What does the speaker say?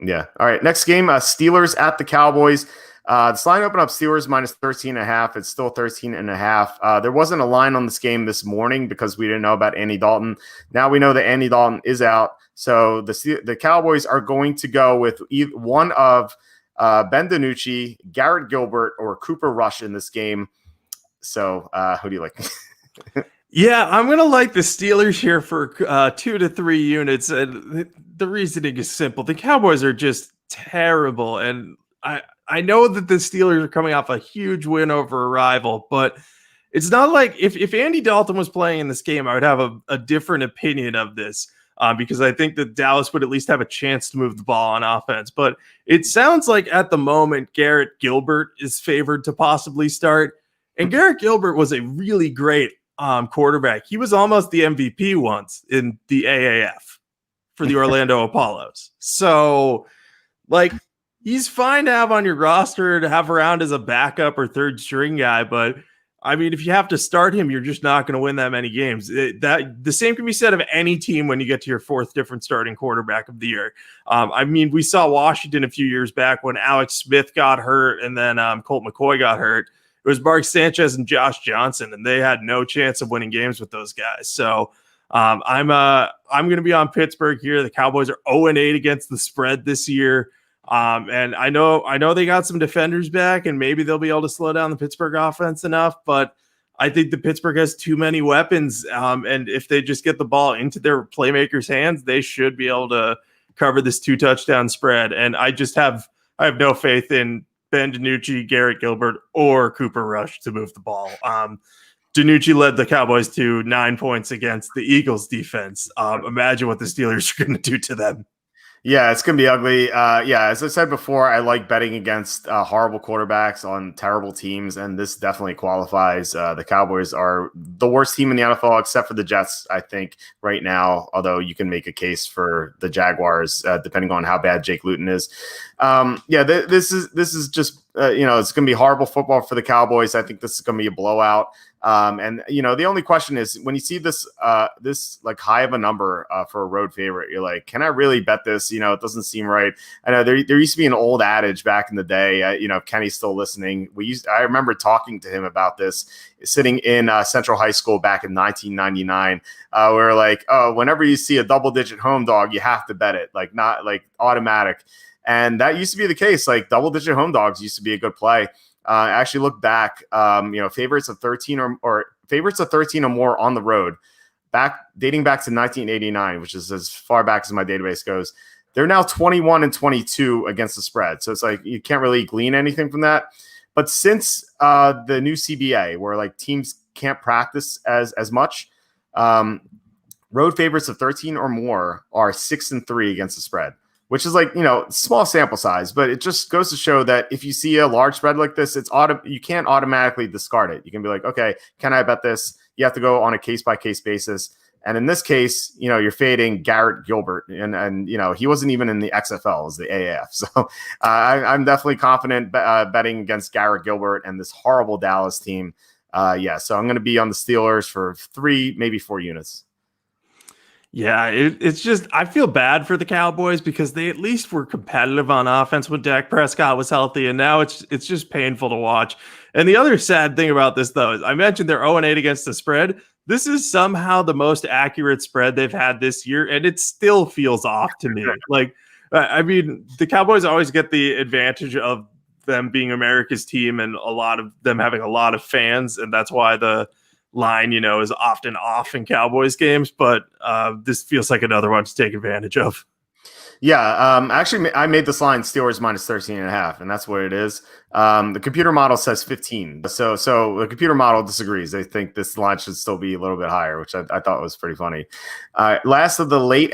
Yeah. All right. Next game, Steelers at the Cowboys. This line opened up Steelers minus 13.5. It's still 13.5. There wasn't a line on this game this morning because we didn't know about Andy Dalton. Now we know that Andy Dalton is out. So the Cowboys are going to go with one of Ben DiNucci, Garrett Gilbert, or Cooper Rush in this game. So who do you like? Yeah, I'm going to like the Steelers here for 2 to 3 units. The reasoning is simple. The Cowboys are just terrible. And I know that the Steelers are coming off a huge win over a rival, but it's not like if Andy Dalton was playing in this game, I would have a different opinion of this because I think that Dallas would at least have a chance to move the ball on offense. But it sounds like at the moment, Garrett Gilbert is favored to possibly start. And Garrett Gilbert was a really great quarterback. He was almost the MVP once in the AAF for the Orlando Apollos. So, like, he's fine to have on your roster to have around as a backup or third string guy. But, I mean, if you have to start him, you're just not going to win that many games. The same can be said of any team when you get to your fourth different starting quarterback of the year. I mean, we saw Washington a few years back when Alex Smith got hurt and then Colt McCoy got hurt. It was Mark Sanchez and Josh Johnson, and they had no chance of winning games with those guys. So I'm going to be on Pittsburgh here. The Cowboys are 0-8 against the spread this year, and I know they got some defenders back, and maybe they'll be able to slow down the Pittsburgh offense enough. But I think the Pittsburgh has too many weapons, and if they just get the ball into their playmakers' hands, they should be able to cover this 2-touchdown spread. And I have no faith in Ben DiNucci, Garrett Gilbert, or Cooper Rush to move the ball. DiNucci led the Cowboys to 9 points against the Eagles defense. Imagine what the Steelers are going to do to them. Yeah, it's going to be ugly. Yeah, as I said before, I like betting against horrible quarterbacks on terrible teams, and this definitely qualifies. The Cowboys are the worst team in the NFL, except for the Jets, I think, right now, although you can make a case for the Jaguars, depending on how bad Jake Luton is. This is just, it's going to be horrible football for the Cowboys. I think this is going to be a blowout. The only question is when you see this like high of a number for a road favorite, you're like, can I really bet this? It doesn't seem right. I know there used to be an old adage back in the day. If Kenny's still listening, I remember talking to him about this sitting in Central High School back in 1999. Where like, oh, whenever you see a double-digit home dog, you have to bet it, like not like automatic. And that used to be the case. Like double-digit home dogs used to be a good play. I actually look back, favorites of 13 or more on the road, dating back to 1989, which is as far back as my database goes. They're now 21-22 against the spread. So it's like you can't really glean anything from that. But since the new CBA, where like teams can't practice as much, road favorites of 13 or more are 6-3 against the spread, which is like, small sample size, but it just goes to show that if you see a large spread like this, you can't automatically discard it. You can be like, okay, can I bet this? You have to go on a case-by-case basis. And in this case, you're fading Garrett Gilbert, and he wasn't even in the XFL, as the AAF. So I'm definitely confident betting against Garrett Gilbert and this horrible Dallas team. So I'm going to be on the Steelers for 3, maybe 4 units. Yeah, it's just I feel bad for the Cowboys because they at least were competitive on offense when Dak Prescott was healthy, and now it's just painful to watch. And the other sad thing about this, though, is I mentioned they're 0-8 against the spread. This is somehow the most accurate spread they've had this year, and it still feels off to me. Like, I mean, the Cowboys always get the advantage of them being America's team and a lot of them having a lot of fans, and that's why the line, is often off in Cowboys games, but this feels like another one to take advantage of. Yeah, actually, I made this line Steelers minus 13.5, and that's what it is. The computer model says 15, so the computer model disagrees. They think this line should still be a little bit higher, which I thought was pretty funny. Last of the late